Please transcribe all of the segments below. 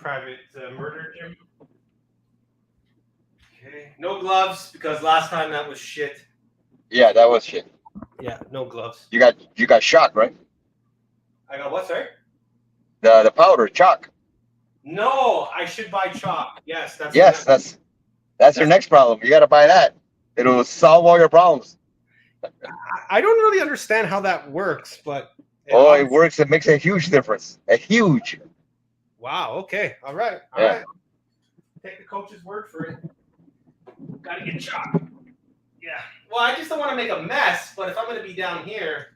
private murder gym. Okay. No gloves because last time that was shit. Yeah, that was shit. Yeah, no gloves. You got shock, right? I got what, sorry? The powder chalk. No, I should buy chalk. Yes, that's your next problem. You got to buy that. It'll solve all your problems. I don't really understand how that works, but it works. It makes a huge difference. A huge. Wow. Okay. All right. All right. Take the coach's word for it. Gotta get chalk. Yeah. Well, I just don't want to make a mess, but if I'm going to be down here.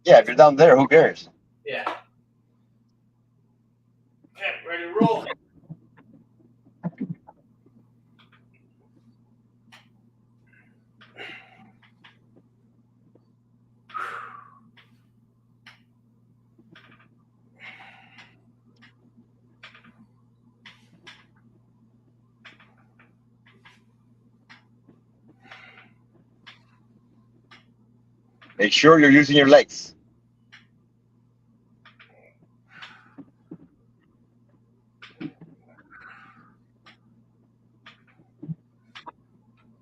Yeah, if you're down there, who cares? Yeah. Okay, ready to roll. Make sure you're using your legs.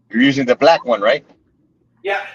You're using the black one, right? Yeah.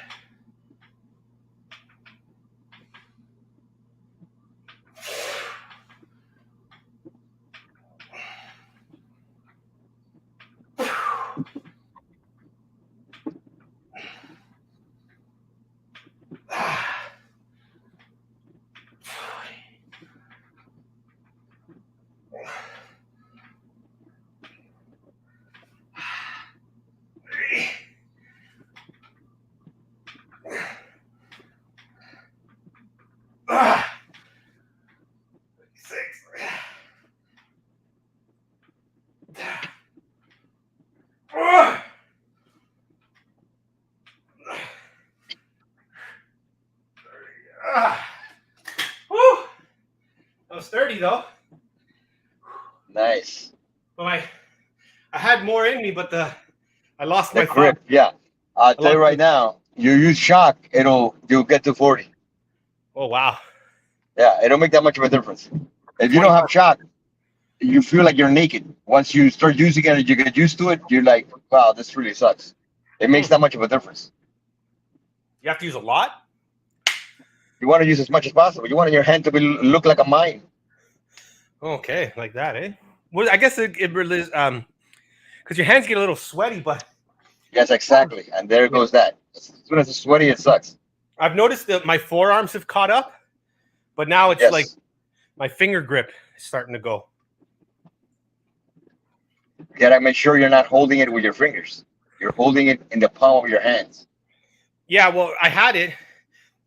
That was 30 though. Nice. But I had more in me, but I lost my grip. thumb. Yeah, I'll tell you right now. You use shock, you'll get to 40. Oh wow. Yeah, it don't make that much of a difference. If you don't have shock, you feel like you're naked. Once you start using it and you get used to it, you're like, wow, this really sucks. It makes that much of a difference. You have to use a lot? You want to use as much as possible. You want your hand to look like a mine. Okay, like that, eh? Well, I guess it really is, because your hands get a little sweaty, but... Yes, exactly. And there goes that. As soon as it's sweaty, it sucks. I've noticed that my forearms have caught up, but now it's like my finger grip is starting to go. You gotta make sure you're not holding it with your fingers. You're holding it in the palm of your hands. Yeah, well, I had it,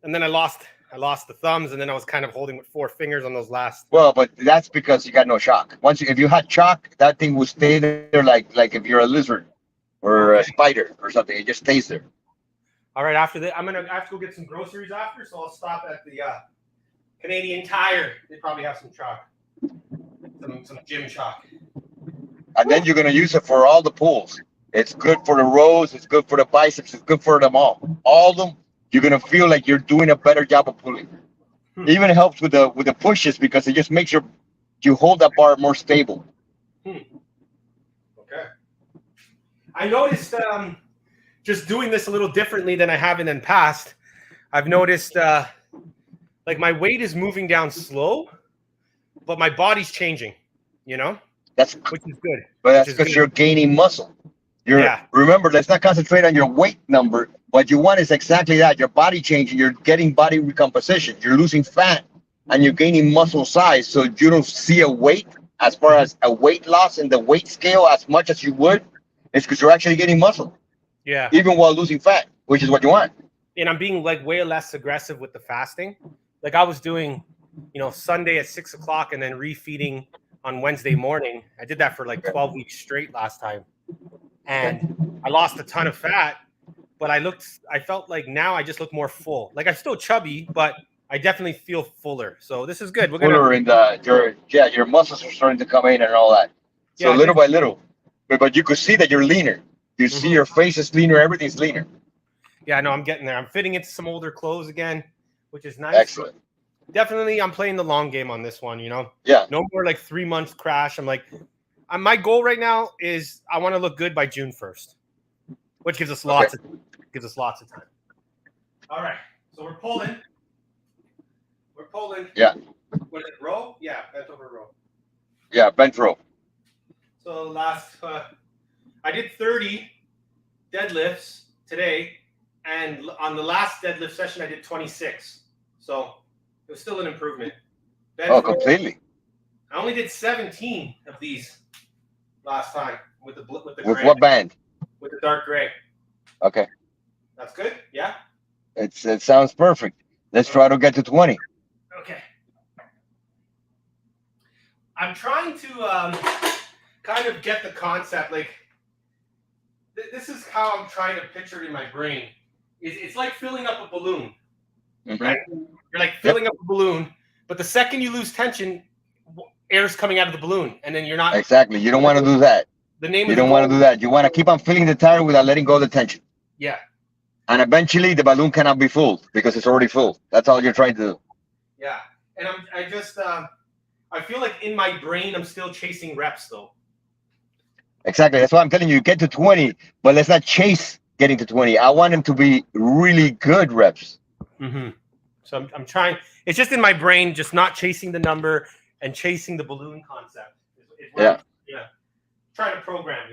and then I lost the thumbs, and then I was kind of holding with 4 fingers on those last. Well, but that's because you got no shock. If you had shock, that thing would stay there like if you're a lizard or a spider or something. It just stays there. All right, after that, I have to go get some groceries after, so I'll stop at the Canadian Tire. They probably have some chalk, some gym chalk. And then you're gonna use it for all the pulls. It's good for the rows. It's good for the biceps. It's good for them all. All of them. You're gonna feel like you're doing a better job of pulling. Even helps with the pushes because it just makes you hold that bar more stable. Okay. I noticed just doing this a little differently than I have in the past. I've noticed like my weight is moving down slow, but my body's changing. You know, which is good. But that's because you're gaining muscle. Remember, let's not concentrate on your weight number. What you want is exactly that. Your body changing. You're getting body recomposition. You're losing fat and you're gaining muscle size. So you don't see a weight as far as a weight loss in the weight scale as much as you would. It's because you're actually getting muscle. Yeah. Even while losing fat, which is what you want. And I'm being like way less aggressive with the fasting. Like I was doing, Sunday at 6 o'clock and then refeeding on Wednesday morning. I did that for like 12 weeks straight last time. And I lost a ton of fat, but I felt like now I just look more full. Like I'm still chubby, but I definitely feel fuller. So this is good. Your muscles are starting to come in and all that. So little by little, but you could see that you're leaner. You see your face is leaner. Everything's leaner. Yeah, no, I'm getting there. I'm fitting into some older clothes again, which is nice. Excellent. definitely I'm playing the long game on this one, Yeah. No more like 3 months crash. I'm like, my goal right now is I want to look good by June 1st, which gives us lots of time. All right. So we're pulling. Yeah. What is it, row? Yeah, bent over row. Yeah, bench row. So I did 30 deadlifts today, and on the last deadlift session I did 26. So it was still an improvement. Oh, completely. I only did 17 of these last time with the With gray. what band? With the dark gray. Okay. That's good. Yeah. It sounds perfect. Let's try to get to 20. Okay. I'm trying to kind of get the concept. Like, this is how I'm trying to picture it in my brain. It's like filling up a balloon, right? You're like filling up a balloon, but the second you lose tension, air's coming out of the balloon, and then you're not. Exactly. You don't want to do that. You don't want to do that. You want to keep on filling the tire without letting go of the tension. Yeah. And eventually the balloon cannot be full because it's already full. That's all you're trying to do. Yeah. And I feel like in my brain I'm still chasing reps though. Exactly. That's why I'm telling you, get to 20, but let's not chase getting to 20. I want them to be really good reps. Mm-hmm. So I'm trying. It's just in my brain, just not chasing the number and chasing the balloon concept. Yeah. Yeah. Trying to program,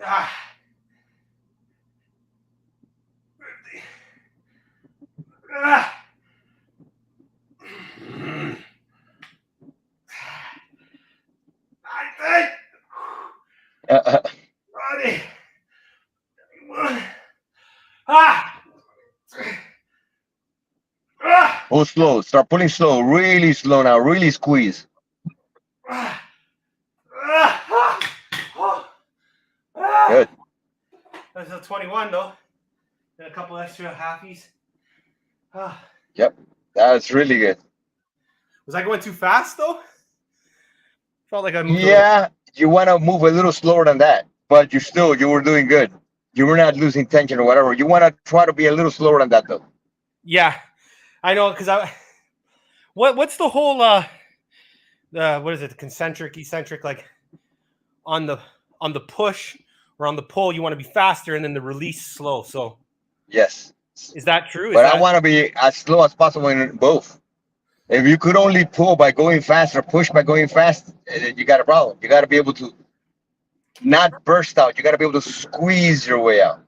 Ah. Ah. I think. Ready. Ah. Ah. Pull slow. Start pulling slow. Really slow now. Really squeeze. Ah. Ah. Ah. Good. That's a 21 though. And a couple extra halfies. Ah. Yep. That's really good. Was I going too fast though? Felt like I moved. Yeah, you want to move a little slower than that, but you were doing good. You were not losing tension or whatever. You want to try to be a little slower than that though. Yeah, I know, because what's the whole what is it, the concentric, eccentric, like on the push or on the pull you want to be faster and then the release slow. So Yes. is that true? But I want to be as slow as possible in both. If you could only pull by going fast or push by going fast, you got a problem. You got to be able to not burst out. You got to be able to squeeze your way out.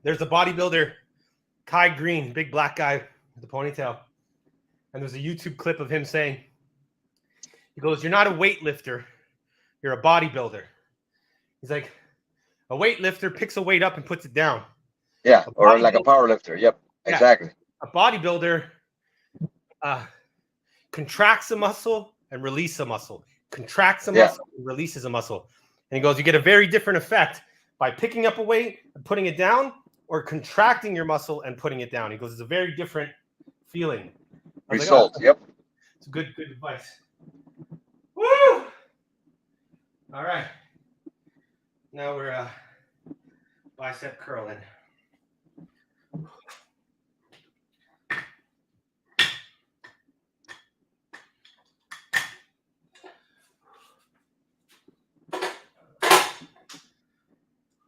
There's a bodybuilder, Kai Green, big black guy with the ponytail. And there's a YouTube clip of him saying, he goes, "You're not a weightlifter, you're a bodybuilder." He's like, a weightlifter picks a weight up and puts it down. Yeah, or like a power lifter. Yep, yeah, exactly. A bodybuilder contracts a muscle and releases a muscle. Contracts a muscle and releases a muscle. And he goes, you get a very different effect by picking up a weight and putting it down, or contracting your muscle and putting it down. He goes, it's a very different feeling. Result, like, oh, yep. It's good advice. Woo! All right. Now we're bicep curling.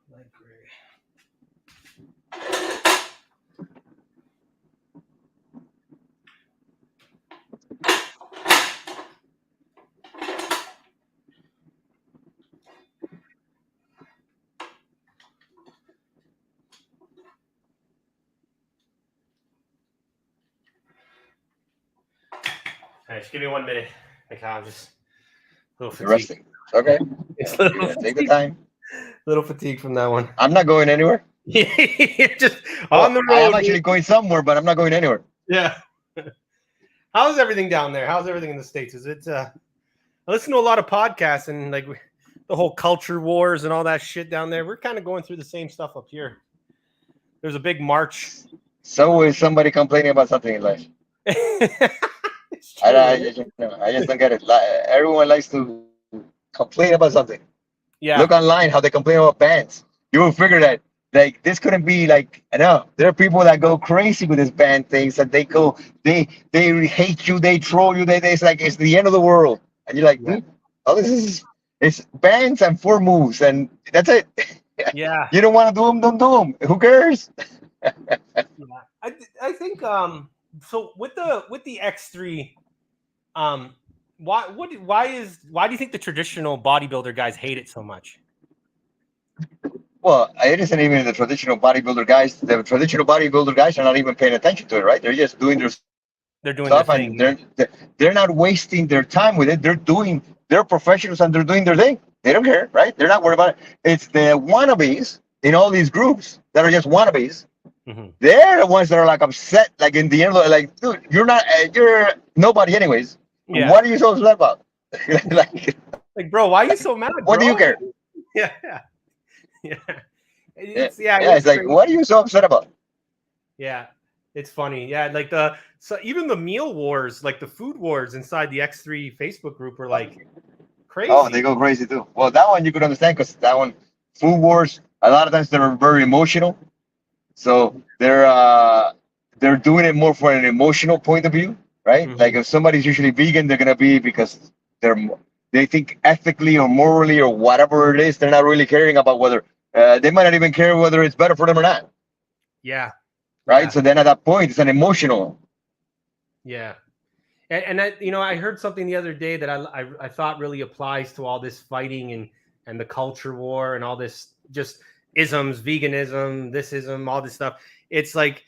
Light gray. right, just give me 1 minute. Like, I'm just a little fatigued. Resting. Okay. It's a little Take the time. Little fatigue from that one. I'm not going anywhere. Just on the road. I am actually going somewhere, but I'm not going anywhere. Yeah. How's everything down there? How's everything in the States? Is it? I listen to a lot of podcasts and like the whole culture wars and all that shit down there. We're kind of going through the same stuff up here. There's a big march. So is somebody complaining about something in life? I just don't get it. Everyone likes to complain about something. Yeah. Look online how they complain about bands. You will figure that like this couldn't be like no. There are people that go crazy with this band things that they hate you, they troll you, it's like it's the end of the world. And you're like, dude, all this is it's bands and 4 moves and that's it. Yeah. You don't want to do them, don't do them. Who cares? Yeah. I think so with the X3 why do you think the traditional bodybuilder guys hate it so much? Well, it isn't even the traditional bodybuilder guys. The traditional bodybuilder guys are not even paying attention to it, right? They're just doing their stuff, thing. And they're not wasting their time with it. They're professionals and they're doing their thing. They don't care, right? They're not worried about it. It's the wannabes in all these groups that are just wannabes. Mm-hmm. They're the ones that are like upset, like in the end, like, dude, you're nobody anyways. Yeah. What are you so upset about? like, bro, why are you so mad? What do you care? Yeah. It's like, what are you so upset about? Yeah, it's funny. Yeah, like so even the meal wars, like the food wars inside the X3 Facebook group are like crazy. Oh, they go crazy too. Well, that one you could understand because that one, food wars, a lot of times they're very emotional. So they're doing it more for an emotional point of view, right? Mm-hmm. Like if somebody's usually vegan, they're gonna be because they think ethically or morally or whatever it is. They're not really caring about whether they might not even care whether it's better for them or not. Yeah. Right. Yeah. So then at that point, it's an emotional. Yeah. And I heard something the other day that I thought really applies to all this fighting and the culture war and all this just isms, veganism, thisism, all this stuff. It's like,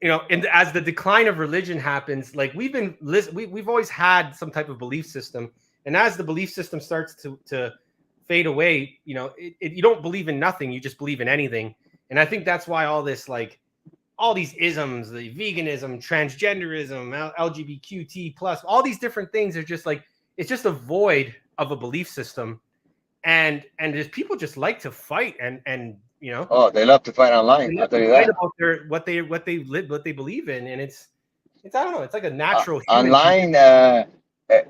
and as the decline of religion happens, like we've always had some type of belief system. And as the belief system starts to fade away, you don't believe in nothing. You just believe in anything. And I think that's why all this, like all these isms, the veganism, transgenderism, LGBTQ plus, all these different things are just like, it's just a void of a belief system. And just people just like to fight and oh, they love to fight online. I'll tell you that. About what they believe in, and it's I don't know, it's like a natural online.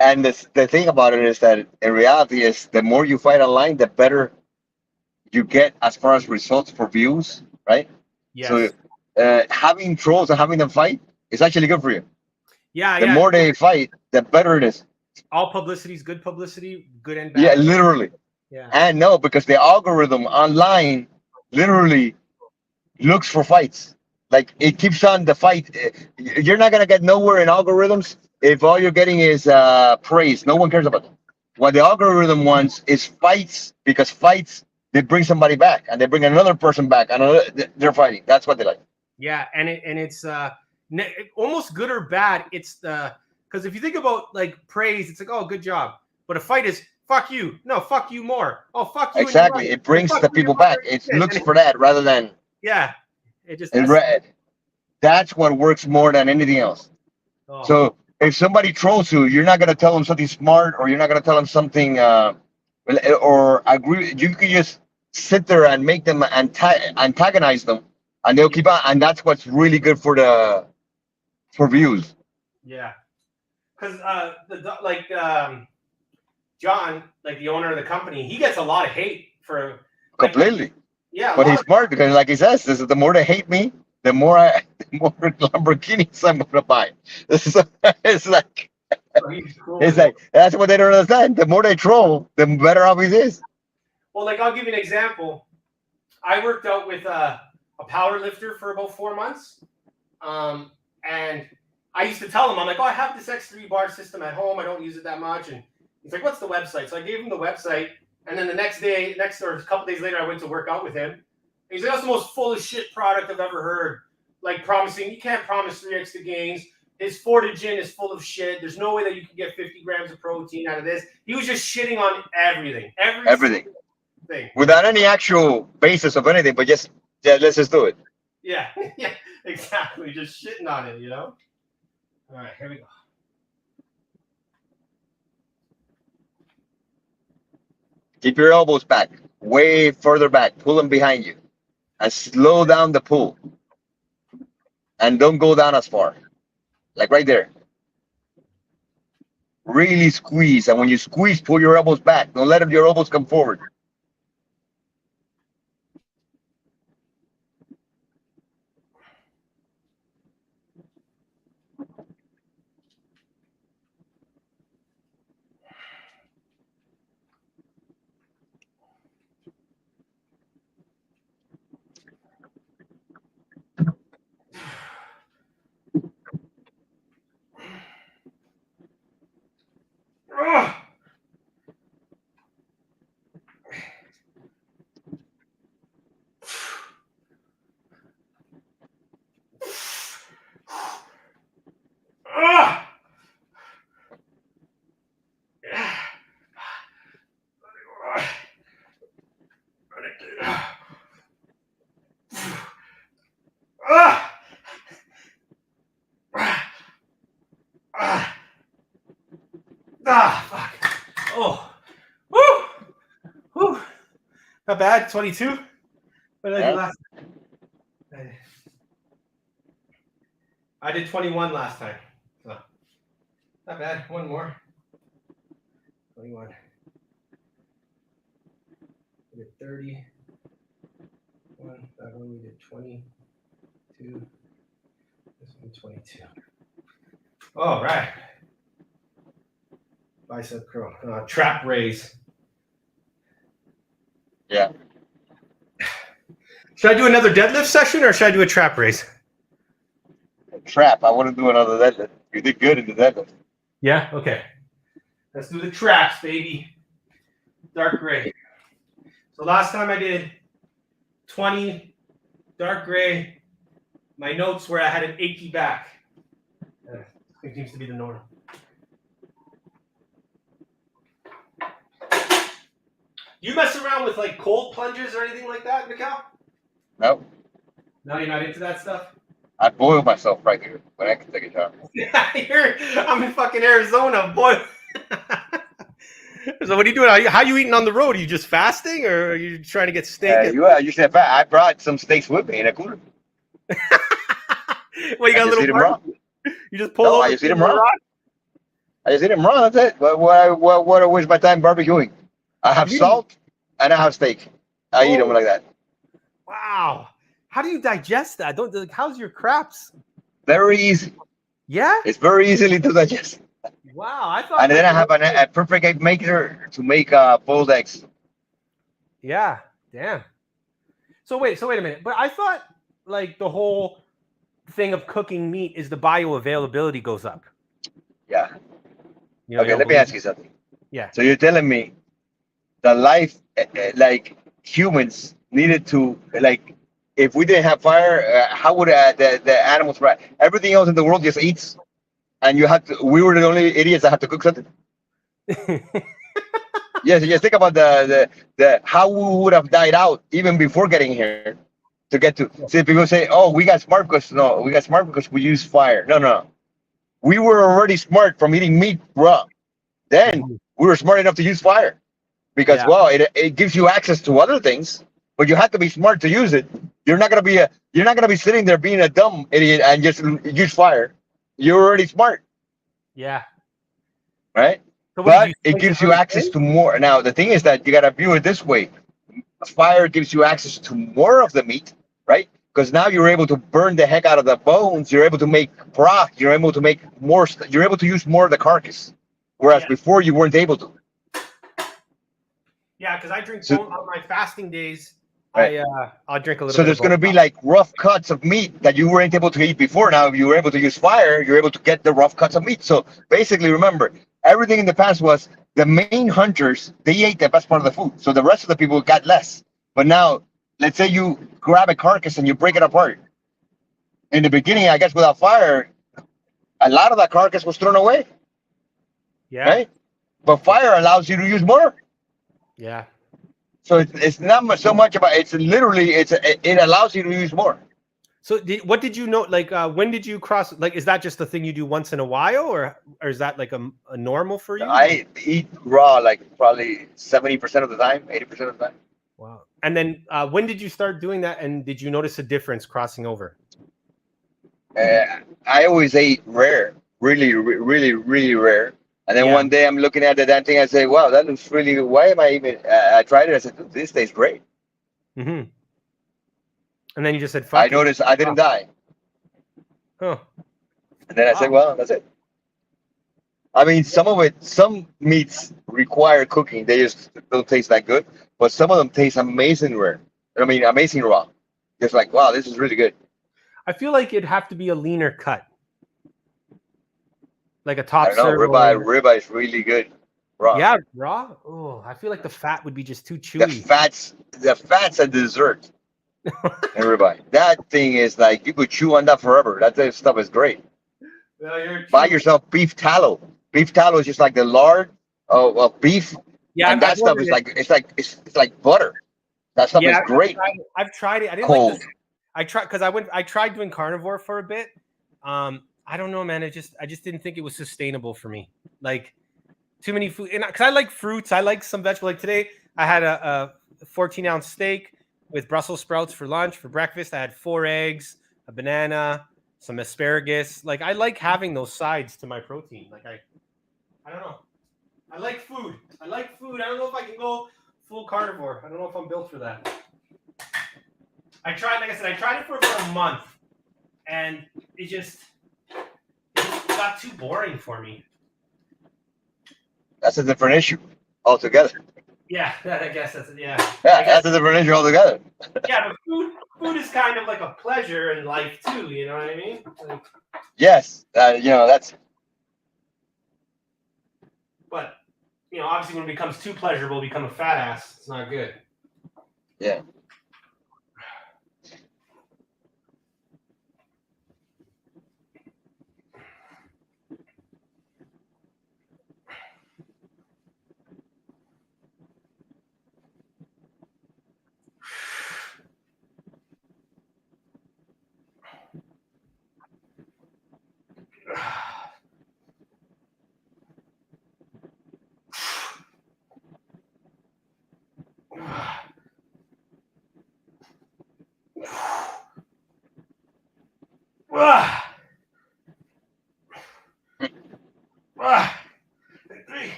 And the thing about it is that in reality is the more you fight online, the better you get as far as results for views, right? Yes. So having trolls and having them fight is actually good for you. Yeah. The more they fight, the better it is. All publicity is good publicity, good and bad. Yeah, literally. Yeah. And no, because the algorithm online literally looks for fights. Like it keeps on the fight. You're not gonna get nowhere in algorithms if all you're getting is praise. No one cares about them. What the algorithm wants is fights, because fights, they bring somebody back and they bring another person back and they're fighting. That's what they like. Yeah, and it's almost good or bad. It's because if you think about like praise, it's like, oh, good job. But a fight is fuck you. No, fuck you more. Oh, fuck you. Exactly. It brings the people back. It looks for that rather than. Yeah. It just. That's what works more than anything else. Oh. So if somebody trolls you, you're not gonna tell them something smart, or you're not gonna tell them something, or agree. You can just sit there and make them antagonize them, and they'll keep on. And that's what's really good for views. Yeah, because John, like the owner of the company, he gets a lot of hate for completely. Yeah, but he's smart because, like he says, this is the more they hate me, the more Lamborghinis I'm gonna buy. It's like, cool. It's like that's what they don't understand. The more they troll, the better off he is. Well, like I'll give you an example. I worked out with a power lifter for about 4 months, and I used to tell him, I'm like, oh, I have this X3 bar system at home. I don't use it that much, and he's like, what's the website? So I gave him the website, and then the next or a couple days later, I went to work out with him. And he's like, that's the most full of shit product I've ever heard. Like promising, you can't promise 3x the gains. his Fortigen is full of shit. There's no way that you can get 50 grams of protein out of this. He was just shitting on everything. Everything. Thing. Without any actual basis of anything, but just, yeah, let's just do it. Yeah, yeah, exactly. Just shitting on it, you know? All right, here we go. Keep your elbows back, way further back. Pull them behind you. And slow down the pull. And don't go down as far. Like right there. Really squeeze. And when you squeeze, pull your elbows back. Don't let your elbows come forward. Fuck. Oh. Woo. Woo. Not bad. 22. What did I do last time? I did 21 last time. So not bad. One more. 21. We did 30. That one we did 22. This one 22. All right. Bicep curl. Trap raise. Yeah. Should I do another deadlift session or should I do a trap raise? Trap. I want to do another deadlift. You did good in the deadlift. Yeah? Okay. Let's do the traps, baby. Dark gray. So last time I did 20 dark gray. My notes were I had an achy back. It seems to be the norm. Do you mess around with like cold plunges or anything like that, Mikal? No. No, you're not into that stuff? I boil myself right here when I can take a shower. I'm in fucking Arizona, boy. So what are you doing? How are you eating on the road? Are you just fasting or are you trying to get steak? You said fat. I brought some steaks with me in a cooler. Well, you got a little raw? You just pull over. I just eat them raw. I just eat them raw. That's it. What I waste my time barbecuing? I have salt and I have steak. I eat them like that. Wow. How do you digest that? How's your craps? Very easy. Yeah? It's very easily to digest. Wow. I thought. And then I have a perfect egg maker to make boiled eggs. Yeah. Damn. So wait a minute. But I thought like the whole thing of cooking meat is the bioavailability goes up. Yeah. You know, okay, let me ask you something. Yeah. So you're telling me the life, like humans needed to, like, if we didn't have fire, how would the animals thrive? Everything else in the world just eats, and we were the only idiots that had to cook something. Yes, just think about the how we would have died out even before getting here to get to. See, people say, "Oh, we got smart because we use fire." No. We were already smart from eating meat raw. Then we were smart enough to use fire because, well, it gives you access to other things, but you have to be smart to use it. You're not gonna be sitting there being a dumb idiot and just use fire. You're already smart. Yeah. Right? So but it gives you access to more. Now, the thing is that you got to view it this way. Fire gives you access to more of the meat, right? Because now you're able to burn the heck out of the bones. You're able to make broth. You're able to make more. You're able to use more of the carcass. Whereas before you weren't able to. Yeah, because I drink on my fasting days. Right. I'll drink a little. So there's going to be like rough cuts of meat that you weren't able to eat before. Now, if you were able to use fire, you're able to get the rough cuts of meat. So basically, remember, everything in the past was the main hunters. They ate the best part of the food. So the rest of the people got less. But now, let's say you grab a carcass and you break it apart. In the beginning, I guess without fire, a lot of that carcass was thrown away, Yeah. right? But fire allows you to use more. Yeah. So it's not so much about, it's literally, it allows you to use more. So what did you know? Like, when did you cross? Like, is that just a thing you do once in a while, or is that like a normal for you? I eat raw like probably 70% of the time, 80% of the time. Wow. And then when did you start doing that? And did you notice a difference crossing over? I always ate rare, really, really, really rare. And then one day I'm looking at the damn thing. I say, wow, that looks really, why am I even, I tried it. I said, this tastes great. Mm-hmm. And then you just said, fuck I it. noticed I didn't die. Huh. And then I said, well, that's it. I mean, some meats require cooking. They just don't taste that good. But some of them taste amazing rare. I mean, amazing raw. Just like, wow, this is really good. I feel like it'd have to be a leaner cut. Like a top I don't know, ribeye is really good. Raw. Yeah, raw? Oh, I feel like the fat would be just too chewy. The fat's a dessert. And ribeye. That thing is like, you could chew on that forever. That stuff is great. Well, buy yourself beef tallow. Beef tallow is just like the lard of beef. Yeah, and that stuff is like it's like butter. That stuff is great. I've tried it. I didn't like this. I tried because I tried doing carnivore for a bit. I don't know, man. I just didn't think it was sustainable for me. Like too many food, and because I like fruits, I like some vegetable. Like today, I had a 14-ounce steak with Brussels sprouts for lunch. For breakfast, I had 4 eggs, a banana, some asparagus. Like I like having those sides to my protein. Like I don't know. I like food. I don't know if I can go full carnivore. I don't know if I'm built for that. I tried, like I said, it for about a month, and it just got too boring for me. That's a different issue altogether. Yeah, I guess that's it. Yeah. Yeah, that's a different issue altogether. Yeah, but food is kind of like a pleasure in life too. You know what I mean? Like, yes, that's. But obviously, when it becomes too pleasurable, become a fat ass. It's not good. Yeah.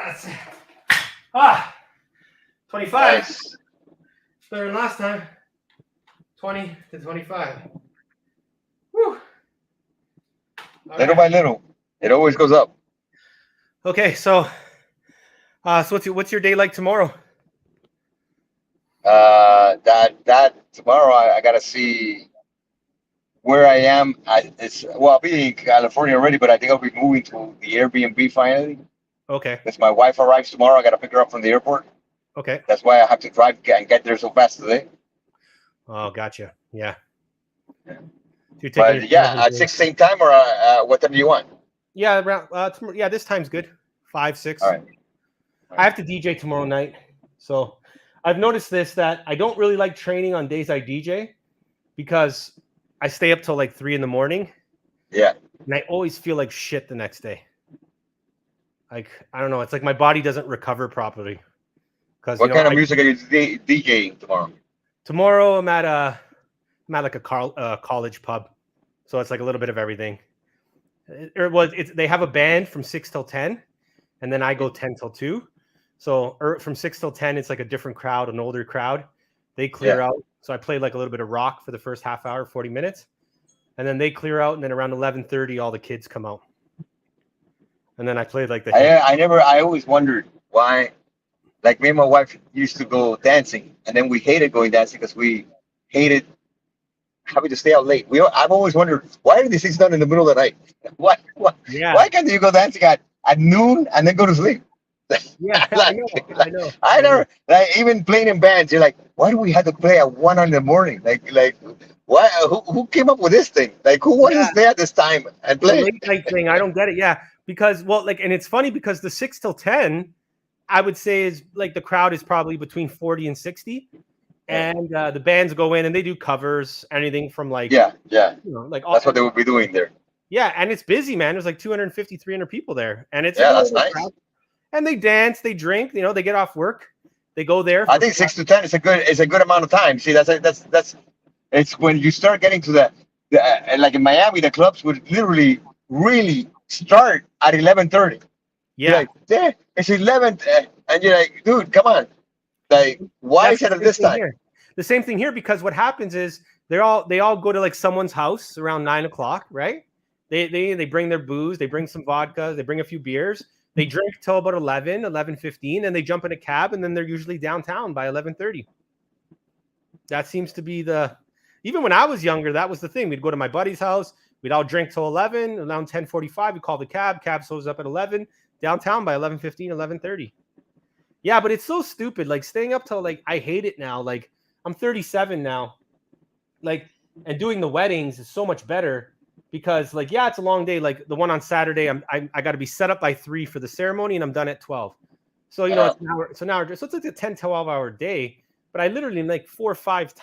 That's it. 25. Nice. Better than last time. 20 to 25. Woo. Little by little, it always goes up. Okay, so what's your day like tomorrow? That tomorrow I gotta see where I am. I'll be in California already, but I think I'll be moving to the Airbnb finally. Okay. Because my wife arrives tomorrow, I gotta pick her up from the airport. Okay. That's why I have to drive and get there so fast today. Oh, gotcha. Yeah. But yeah, at 6 same time, or what time do you want? Yeah, around this time's good. 5, 6. All right. I have to DJ tomorrow night, so I've noticed that I don't really like training on days I DJ because I stay up till like 3 in the morning. Yeah. And I always feel like shit the next day. Like I don't know, it's like my body doesn't recover properly. What kind of music are you DJing tomorrow? Tomorrow I'm at like a college pub, so it's like a little bit of everything. They have a band from 6 till 10, and then I go 10 till 2. So from 6 till 10, it's like a different crowd, an older crowd. They clear out, so I play like a little bit of rock for the first half hour, 40 minutes, and then they clear out, and then around 11:30, all the kids come out, and then I played like the. I always wondered why. Like me and my wife used to go dancing, and then we hated going dancing because we hated having to stay out late. I've always wondered, why are these things done in the middle of the night? Why can't you go dancing at noon and then go to sleep? Yeah, I know, I know. I never, like, even playing in bands, you're like, why do we have to play at 1 in the morning? Like, why? Who came up with this thing? Like, who wanted to Yeah, stay at this time and the play? late night thing, I don't get it. Yeah, because well, like, and it's funny because the 6 till 10, I would say is like the crowd is probably between 40 and 60, and the bands go in and they do covers, anything from like Yeah, yeah. like all, That's what they would be doing there. yeah, and it's busy, man. There's like 250, 300 people there, and it's a Yeah, good that's little nice. crowd. And they dance, they drink, they get off work, they go there. I think 6 to 10 is a good amount of time. See, that's it's when you start getting to the like in Miami, the clubs would literally really start at 11:30. You're Yeah, like, yeah, it's 11, and you're like, dude, come on. Like, why that's is it the at same this thing time? here. The same thing here because what happens is they all go to like someone's house around 9 o'clock, right? They bring their booze, they bring some vodka, they bring a few beers, they drink till about 11, 11:15, and they jump in a cab, and then they're usually downtown by 11:30. That seems to be even when I was younger, that was the thing. We'd go to my buddy's house, we'd all drink till 11, around 10:45, we call the cab shows up at 11, downtown by 11:15, 11:30. Yeah, but it's so stupid. Like staying up till like I hate it now. Like I'm 37 now. Like and doing the weddings is so much better because like yeah, it's a long day. Like the one on Saturday, I got to be set up by 3 for the ceremony and I'm done at 12. So it's an hour. So now it's like a 10, 12 hour day. But I literally make 4 or 5